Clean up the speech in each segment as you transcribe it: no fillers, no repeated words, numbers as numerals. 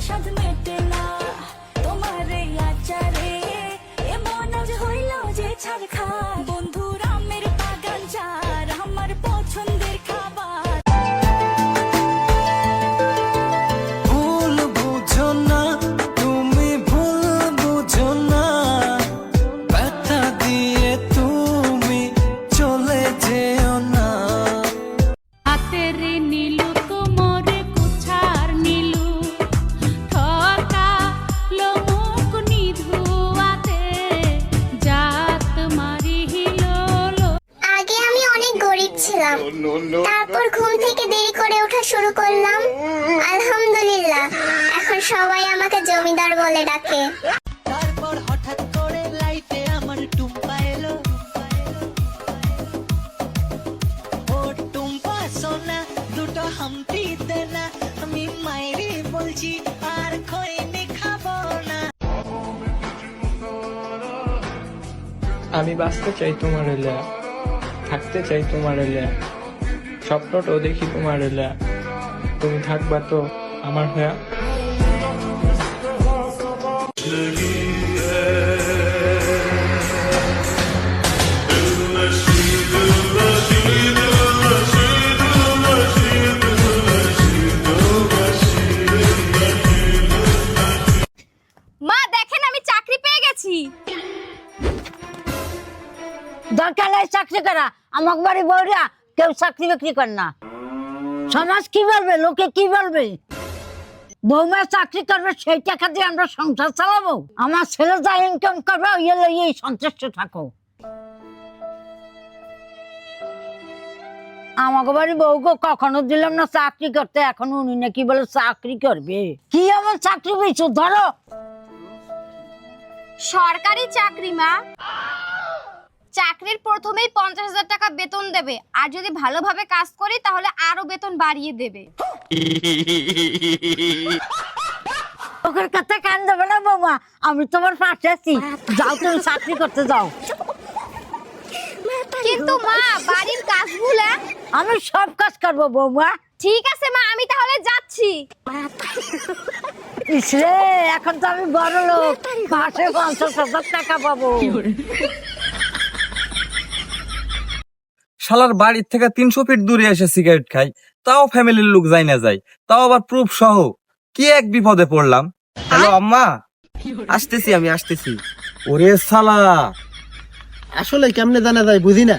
স্বাদ মেটে না তোমার এই আচারে, এমন আজ হইল যে ছাড় খা বন্ধুর আমের বাগান যার আমার পছন্দের খাবার। ভুল বুঝো না তুমি, ভুল বুঝো না, ব্যথা দিয়ে তুমি চলে যেও না। হাতের নীলু কোমরে কুছার নীলু ঠকা লোমুক নিধুয়াতে জাত মারি হিলো। আগে আমি অনেক গরিব ছিলাম, তারপর ঘুম থেকে দেরি করে ওঠা শুরু করলাম। আলহামদুলিল্লাহ, এখন সবাই আমাকে জমিদার বলে ডাকে। তারপর হঠাৎ করে লাইফে আমার টুম্পা এলো। ও টুম্পা সোনা দুটো হামটি দে না, আমি মায়েরি বলছি আর খৈনি খাবো না। আমি বাঁচতে চাই তোমার এলা, থাকতে চাই তোমার এলা, স্বপ্নটাও দেখি তোমার এলা। তুমি থাকবা তো আমার হয়া? মা দেখেন আমি চাকরি পেয়ে গেছি। দরকার নাই চাকরি করা, আমাকে বাড়ি বউরা কেউ চাকরি বাকরি করে না। সমাজ কি বলবে, লোকে কি বলবে? বৌমা চাকরি করবে, সেই টাকা দিয়ে আমরা সংসার চালাবো। আমার ছেলে যা ইনকাম করবে এই সন্তুষ্ট থাকো। আমাকে বাড়ি বউকে কখনো দিলাম না চাকরি করতে, এখন উনি নাকি বলে চাকরি করবে। কি এমন চাকরি পেয়েছো? ধরো সরকারি চাকরি মা। চাকরির প্রথমেই 50,000 টাকা বেতন দেবে, আর যদি ভালোভাবে কাজ করি তাহলে আরো বেতন বাড়িয়ে দেবে। ওদের কথা কান দেবে না বৌমা, আমি তোমার পাশে আছি। যাও তুমি চাকরি করতে যাও। কিন্তু মা বাড়ির কাজগুলো। আমি সব কাজ করবো বৌমা। ঠিক আছে মা, আমি তাহলে যাচ্ছি। ইসরে, এখন তো আমি বড় লোক, মাসে 50,000 টাকা পাবো। শালার বাড়ির থেকে 300 ফিট দূরে এসে সিগারেট খাই, তাও ফ্যামিলির লোক যাই না যায়, তাও আবার প্রুফ সহ। কি এক বিপদে পড়লাম। হ্যালো আম্মা, আসতেছি আমি আসতেছি। ওরে শালা, আসলে কেমনে জানা যায় বুঝি না।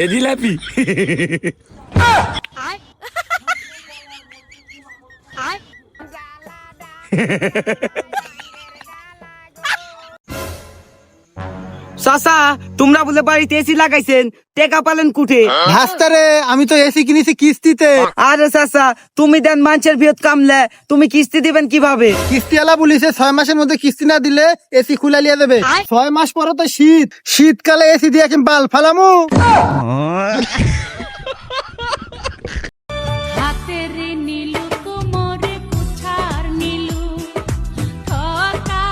এ জিলাপি। চাচা, তোমরা বলে বাড়িতে এসি লাগাইছেন, টেকা পালেন কুঠে? ভাস্তারে, আমি তো এসি কিনেছি কিস্তিতে। আরে চাচা, তুমি দেন মানুষের ভিতর কামলে, তুমি কিস্তি দিবেন কিভাবে? কিস্তিওয়ালা বলিছে 6 মাসের মধ্যে কিস্তি না দিলে এসি খুলে লিয়ে দেবে। 6 মাস পরে তো শীত, শীতকালে এসি দিয়ে কি বাল ফালামু? হাতের নীলু কোমরে কুছার নীলু ঠকা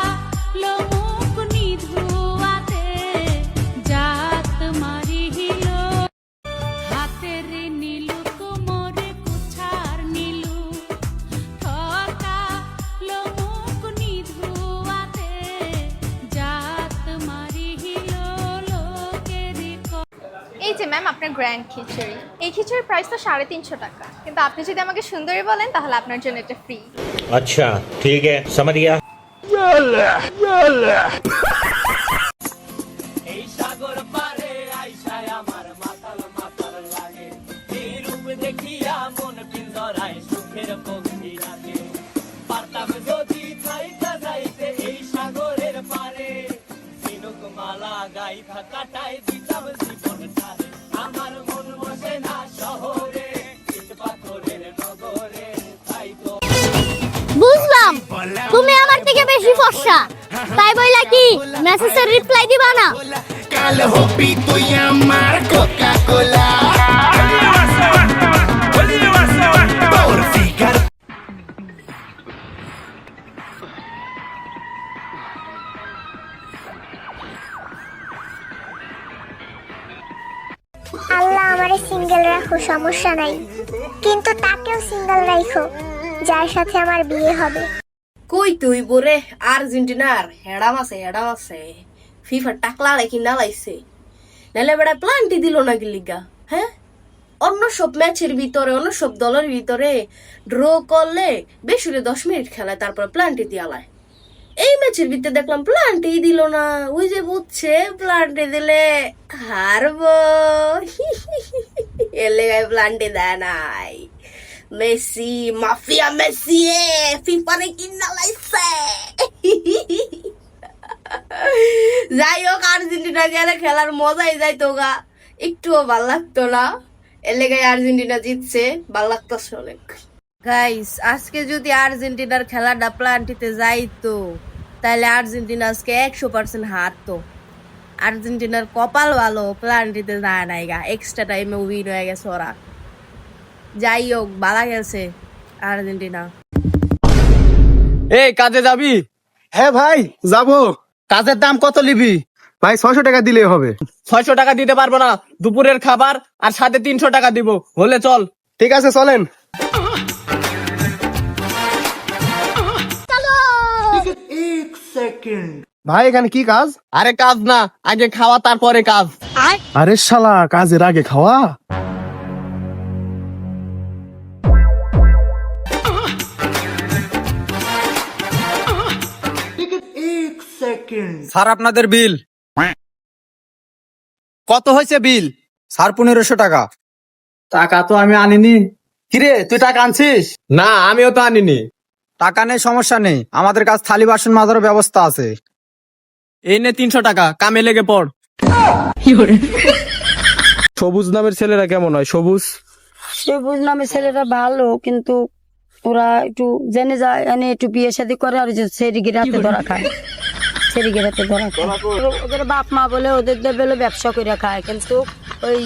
লোমুক নিধুয়াতে জাত মারি হিলো। হাতের নীলু কোমরে কুছার নীলু ঠকা লোমুক যে ম্যাম আপনার গ্র্যান্ড খিচুড়ি। এই খিচুড়ির প্রাইস তো 350 টাকা, কিন্তু আপনি যদি আমাকে সুন্দরী বলেন তাহলে আপনার জন্য এটা ফ্রি। अच्छा ठीक है समझ गया। বুঝলাম তুমি আমার থেকে বেশি ফর্সা, তাই বইলা কি মেসেজের রিপ্লাই দিবা না? আল্লাহ আমারে সিঙ্গেল রাখো, সমস্যা নাই, কিন্তু তাকেও সিঙ্গেল রাখো যার সাথে আমার বিয়ে হবে। কই তুই বোরে আর্জেন্টিনার হেডাম আছে ফিফা টাকলা রেখি না লাইছে, নাহলে বেড়া প্লান্টি দিল না গিলিগা। হ্যাঁ, অন্য সব ম্যাচের ভিতরে অন্য সব দলের ভিতরে ড্র করলে বেশুরে 10 মিনিট খেলায়, তারপরে প্লান্টি দিয়ালায়। এই ম্যাচের ভিতরে দেখলাম প্লান্টি দিল না, ওই যে বুঝছে প্লান্টি দিলে হারবো, এলে প্লান্টি দেয় নাই। মেসি মাফিয়া মেসি ফিফারে কিনা লাইছে। যাই হোক, আর্জেন্টিনা গেলে খেলার মজাই যাইতো গা, একটুও ভাল লাগতো না। এলাকায় আর্জেন্টিনা জিতছে, ভাল লাগতেছে অনেক। গাইস, আজকে যদি আর্জেন্টিনার খেলাটা প্লান্টিতে যাইতো তাহলে আর্জেন্টিনা আজকে 100% হারতো। আর্জেন্টিনার কপাল ভালো, প্লান্টিতে যায় নাই গা, এক্সট্রা টাইমে উইন হয়ে গেছে ওরা। যাই হোক, বালা গেছে আর্জেন্টিনা। এই কাজে যাবি? হ্যাঁ ভাই যাবো। কাজের দাম কত নিবি? ভাই 600 টাকা দিলেই হবে। 600 টাকা দিতে পারবো না, দুপুরের খাবার আর সাথে 300 টাকা দিব, হলে চল। ঠিক আছে চলেন। ভাই এখানে কি কাজ? আরে কাজ না, আগে খাওয়া তারপরে কাজ। আরে শালা, কাজের আগে খাওয়া? স্যার আপনাদের বিল কত হয়েছে? বিল স্যার 1500 টাকা। টাকা তো আমি আনিনি। কিরে তুই টাকা আনছিস? না, আমিও তো আনিনি। টাকা নেই, সমস্যা নেই, আমাদের কাছে থালি বাসন মাজার ব্যবস্থা আছে। এই নে 300 টাকা, কামে লেগে পড়। সবুজ নামের ছেলেরা কেমন হয়? সবুজ নামের ছেলেরা ভালো, কিন্তু ওরা একটু জেনে যায়, এনে একটু বিয়ে শাদী করে আর সেরিগিরাতে ধরা খায়, সেরিগিরাতে ধরা খায়। ওদের বাপ মা বলে ওদের বলে ব্যবসা করে খায়, কিন্তু ওই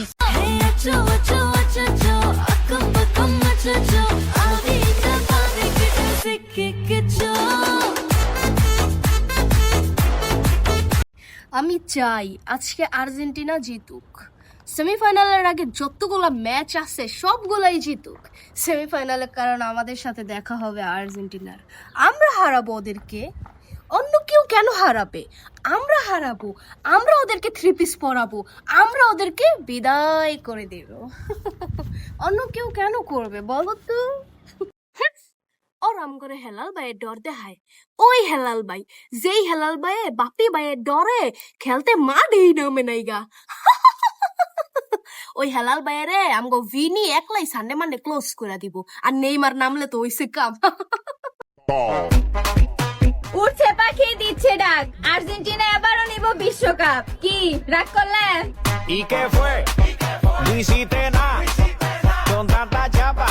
আমি চাই আজকে আর্জেন্টিনা জিতুক, সেমিফাইনালের আগে যতগুলো ম্যাচ আছে সবগুলাই জিতুক সেমিফাইনালে, কারণ আমাদের সাথে দেখা হবে আর্জেন্টিনার। আমরা হারাবো ওদেরকে, অন্য কেউ কেন হারাবে? আমরা হারাবো, আমরা ওদেরকে 3 পিস পরাবো, আমরা ওদেরকে বিদায় করে দেব। অন্য কেউ কেন করবে বলো তো? ওরাম করে হেলাল ভাইয়ের ডর দেখায়, ওই হেলাল ভাই যেই হেলাল ভাইয়ে বাপি ভাইয়ের ডরে খেলতে মাঠেই নামে নাই গা। ওই হেলাল ভাইয়েরে আমগো ভিনি একলাই সানডে মানডে ক্লোজ করে দিব, আর নেইমার নামলে তো ওইসে কাম। উঠছে পাখি দিচ্ছে ডাক, আর্জেন্টিনা এবারও নিব বিশ্বকাপ। কি রাগ করলে? ¿Y qué fue? No hiciste nada con tanta chapa.